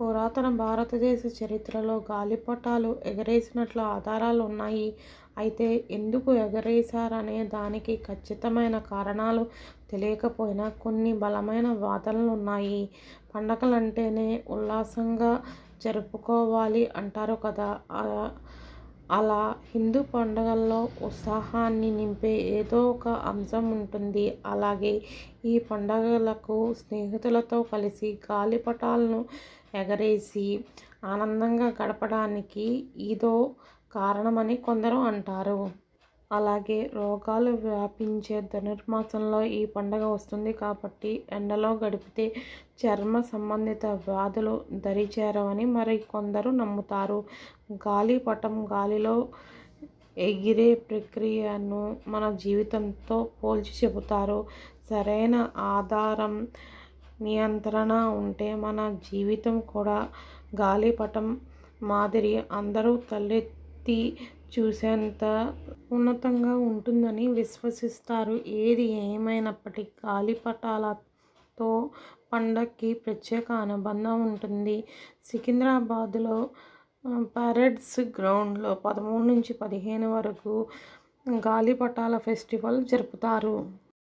పురాతన భారతదేశ చరిత్రలో గాలిపటాలు ఎగరేసినట్లు ఆధారాలు ఉన్నాయి. అయితే ఎందుకు ఎగరేశారనే దానికి ఖచ్చితమైన కారణాలు తెలియకపోయినా కొన్ని బలమైన వాదనలున్నాయి. పండగలంటేనే ఉల్లాసంగా జరుపుకోవాలి అంటారు కదా! అలా హిందూ పండుగల్లో ఉత్సాహాన్ని నింపే ఏదో ఒక అంశం ఉంటుంది. అలాగే ఈ పండుగలకు స్నేహితులతో కలిసి గాలిపటాలను ఎగరేసి ఆనందంగా గడపడానికి ఇదో కారణమని కొందరు అంటారు. అలాగే రోగాలు వ్యాపించే ధనుర్మాసంలో ఈ పండుగ వస్తుంది కాబట్టి ఎండలో గడిపితే చర్మ సంబంధిత వ్యాధులు దరిచేరవని మరికొందరు నమ్ముతారు. గాలిపటం గాలిలో ఎగిరే ప్రక్రియను మన జీవితంతో పోల్చి చెబుతారు. సరైన ఆధారం, నియంత్రణ ఉంటే మన జీవితం కూడా గాలిపటం మాదిరి అందరూ తలెత్తి చూసేంత ఉన్నతంగా ఉంటుందని విశ్వసిస్తారు. ఏది ఏమైనప్పటికీ గాలిపటాలతో పండగకి ప్రత్యేక అనుబంధం ఉంటుంది. సికింద్రాబాద్లో పరేడ్స్ గ్రౌండ్లో 13 నుంచి 15 వరకు గాలిపటాల ఫెస్టివల్ జరుపుతారు.